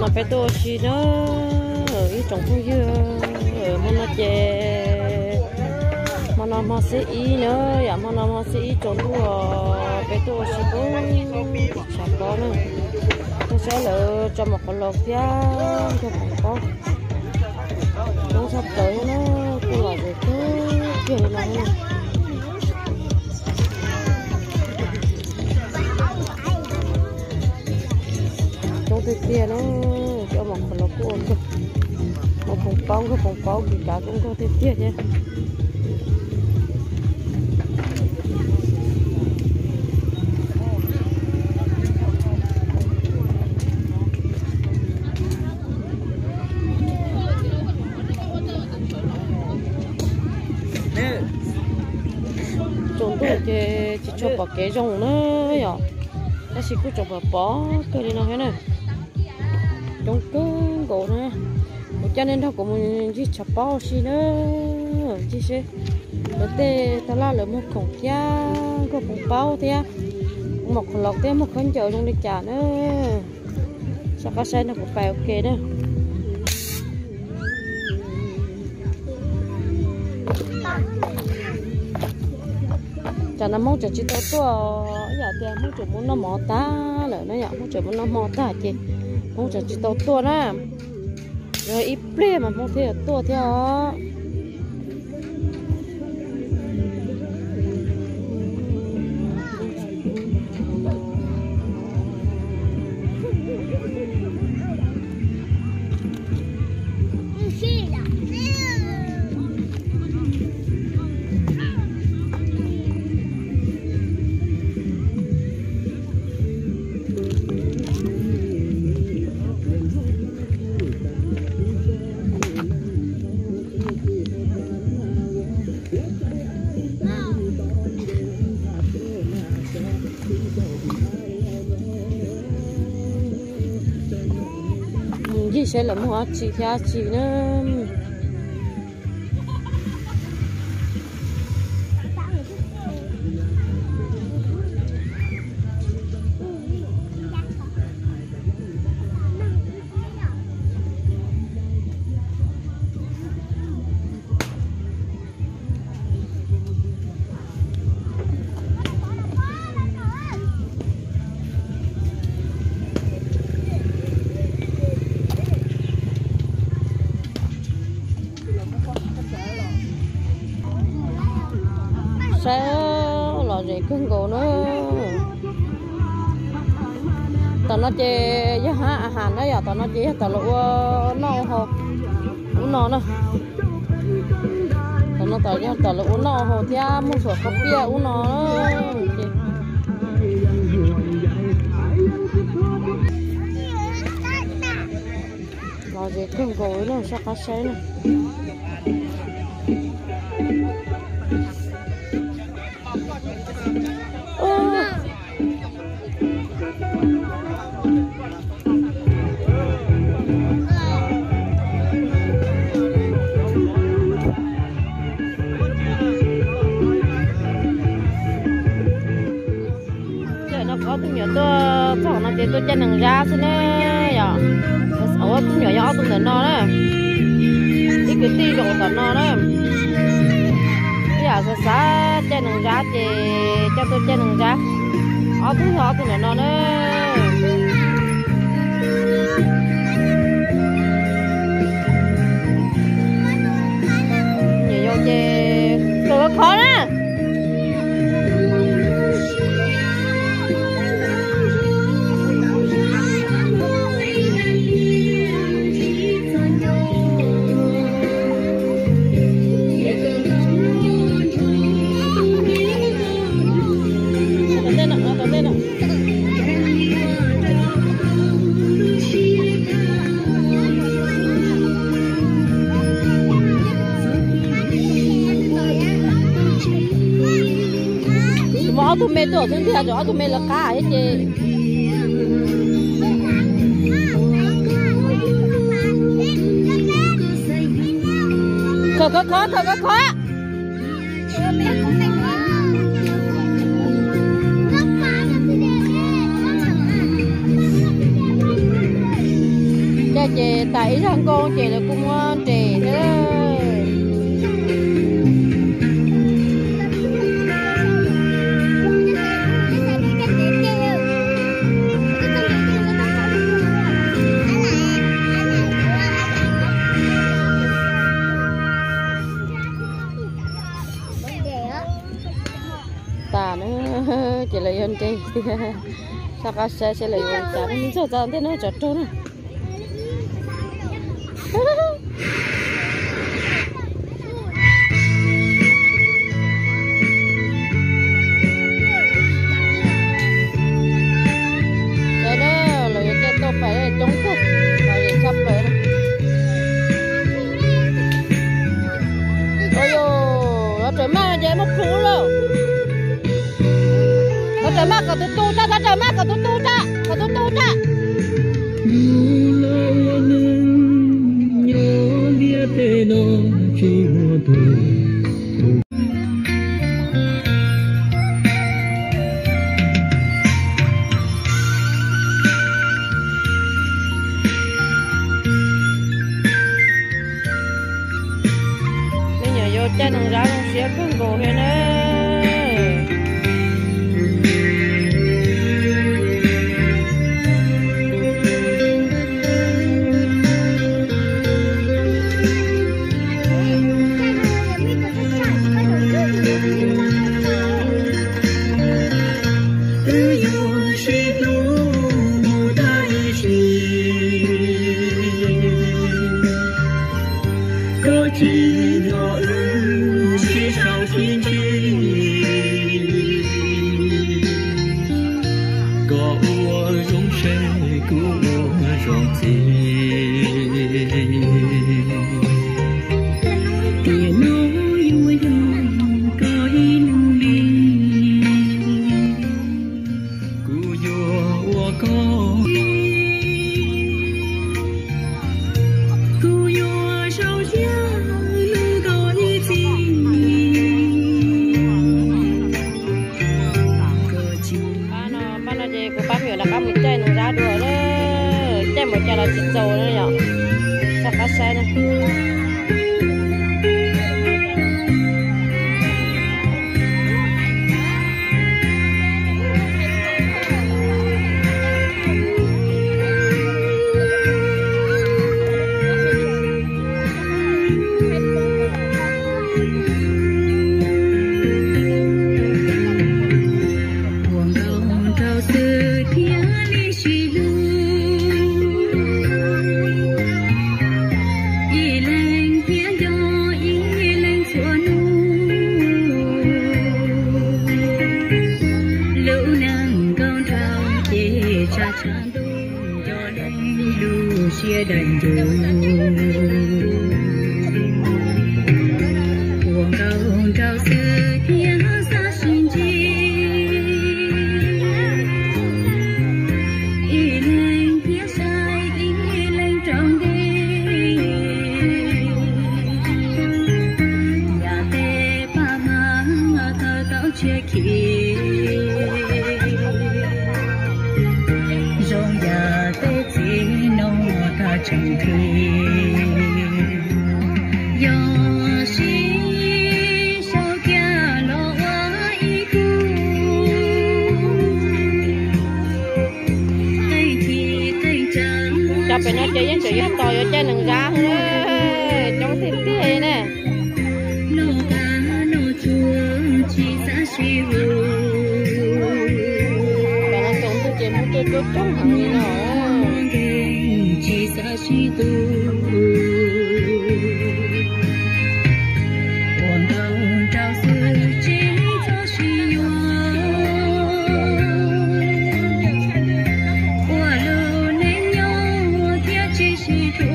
là bé tôi xí nó ít trồng không dưa mà nó chè mà nó sẽ ý nữa ya mà nó sẽ ý trồng của bé tôi xí cũng chả có nữa tôi sẽ lựa cho một con lộc giá cho một con cũng sắp tới nó cũng là gì cứ kiểu này trong cái kia nó cho một con lộc của một phòng bóng thì cả cũng có cái kia nhé chúng tôi chỉ cho bỏ cái rồng nữa nhở nó chỉ cứ cho bỏ cái đi nào thế này trong cái gỗ này cho nên thôi cũng chỉ chập bao xí nữa chỉ sẽ để tê ta la lỡ một cọng kia có cọng bao thế một con lọc thế một con chờ trong đi trả nữa sao cá sen nó cũng phải ok nữa chả nó mong chờ chỉ tao tua giờ thì mong chờ muốn nó mò ta lại nó nhở mong chờ muốn nó mò ta chị mong chờ chỉ tao tua đó rồi ít ple mà mong theo tua theo gì sẽ là mua chỉ theo chỉ nữa sẽ là gì cưng cổ nữa tao nó chơi với hả hàng đó giờ tao nó chơi tao lụa nó hồ nó nè tao lụa nó hồ theo mua sữa cà phê nó là gì cưng cổ nó sao cá sấu này có tôi nhớ tôi thằng nó chơi tôi chân đằng ra xin đấy giờ ở tôi nhớ nhỏ tôi nó đấy đi cứ ti rồi tao nó đấy giờ sao sao chân đằng ra thì cho tôi chân đằng ra ở tôi nhỏ tôi nó đấy nhiều vô chơi tôi có khó đó tôi mê tôi xuống theo chỗ tôi mê là cá hết chị thở có khó cha chị tại thằng con chị là cũng trẻ thế ta nữa chỉ là dân chị sao các sẽ lấy một trả mình cho ra thế nó chọt trốn đây đó lấy cái tô phải chống thuốc và để sắp về ôi yo nó trời ma vậy mất cú rồi nó trời ma cả tu ta nó trời ma cả tu ta cả tu ta bây giờ vô chơi đừng ra đừng xé cứng cổ thế nữa là chích dầu nữa nhở sao cá xe này đành đủ cuồng cầu trao sự thiên xa xin chi y lên phía sai y lên trong đi nhà tê ba má thơ tao chia kia rong nhà tê chỉ nông ta chẳng thi do si sao kia lo ai cu tay thì tay trắng cho phải nói chơi với tụi tôi ở trên đường ra trong thiên thế nè nô cá nô chua chỉ ra suy hồ bạn ăn trộn tôi chỉ muốn tôi trốn hẳn như nào chỉ ra suy tu buồn đau trao xưa chỉ cho suy hoa qua lâu nên nhau thiết chỉ suy thua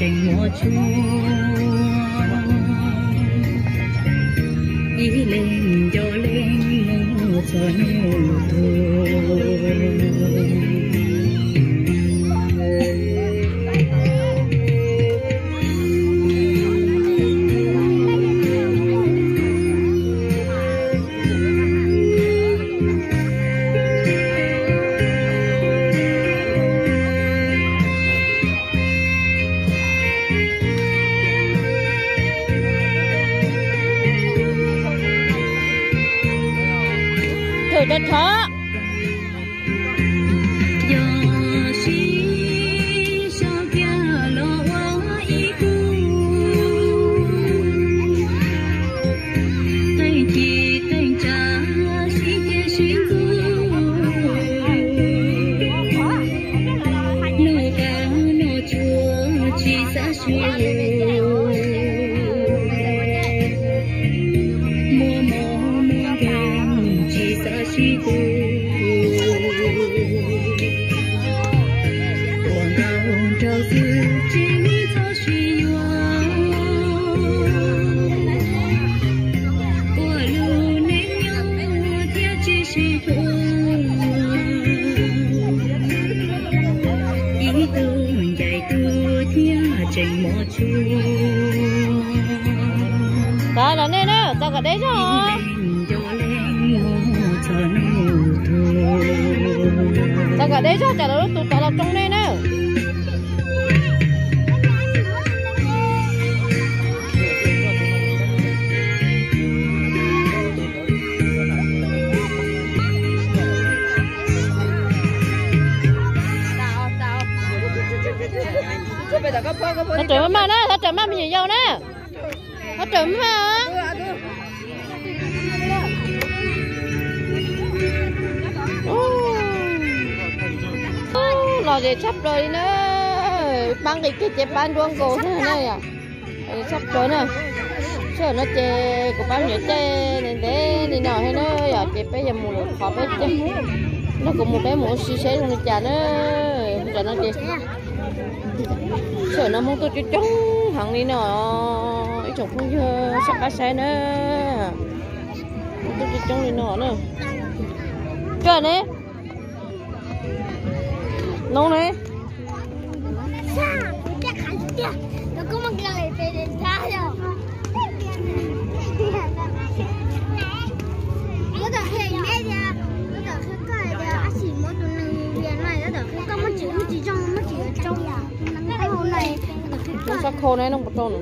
tranh mùa chua đi lên cho lên một giọt thôi thử cho thọ đó là nên đó, tao cả đấy rồi. Tao cả đấy rồi, chả đâu tụi tao làm trong đây nữa. Nó trộm mà nó trộm mà mình nhiều nè, nó trộm mà lo gì sắp rồi nữa, băng cái chè ban ruộng cổ thế này à, sắp rồi nè, sợ nó chè của ban nhựa chè này thế này nọ hay nó giờ chè bây giờ mùa khó bé chè, nó cũng một bé mùa xí xé luôn chả nó chả nó chè. Sợ nó muốn tôi chống thằng đi nọ, ít chồng không chưa sắp cá xe nữa, tôi chống đi nọ nữa, chơi nè, nông nè. Nó sắc khô này nó một tròn nữa.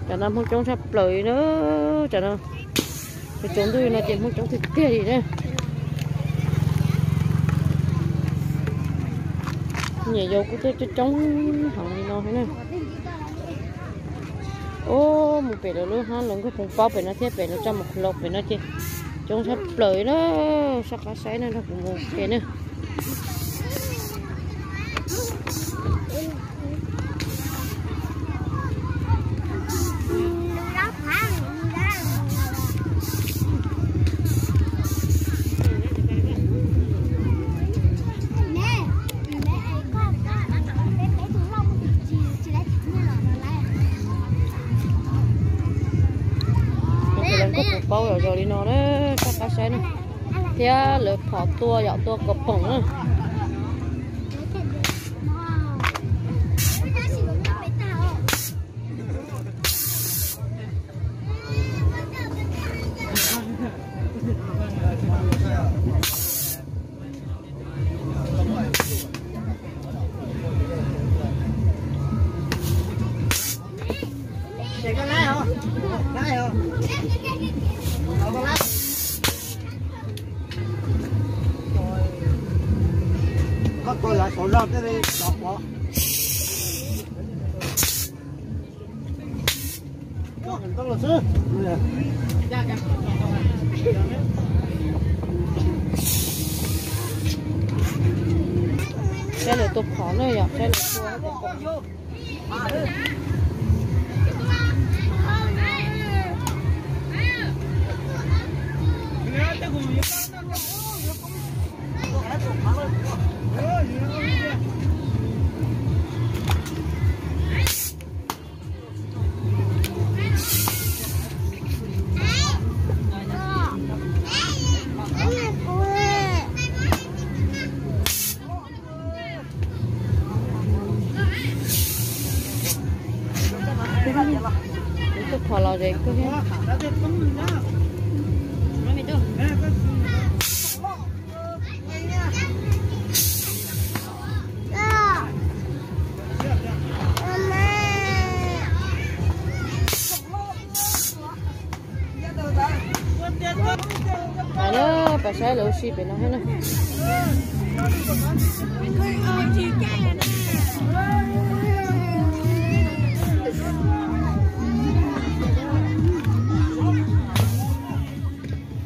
Chả năm không trông sắp lợi nữa, chả nào. Cái trốn tôi là chỉ không trông thịt kia gì nữa. Nhảy vô cũng tới trống hỏng đi nó thế này. Ô một bể là luôn ha, lần cái phòng bao bể nó thiết bể nó cho một lộc bể nó chi trông sắp lợi đó, sắc cá sấy nó cũng một cái nữa. Bao rồi đi nó đấy, các cá sấu này, thì lợp thỏ tua, dạo tua cọp bổng nữa. Để con lái không? Lái không? Con lái. Bắt tôi lại sổ ra cái đi, đọc bỏ. Con là sư. Đây là tục khó này ạ, đây là cua. Nói mình đâu. À đó, bà sẽ lẩu xì bên nó hết nè.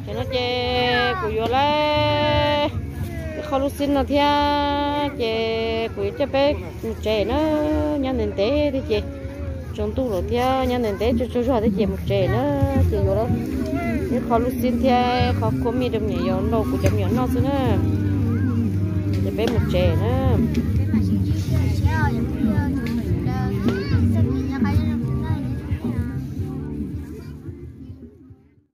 Cái nó chè của vô lại, cái kho lúc xin nó theo chè của chè bé chè nó nhăn nền té thì chè trong tu rồi theo nhăn nền té cho rồi thì chè một chè nó chè vô đó. Cái kho lúc xin theo kho có mi trong nhà nó của trong nhà nó xí nữa chè bé một chè nữa.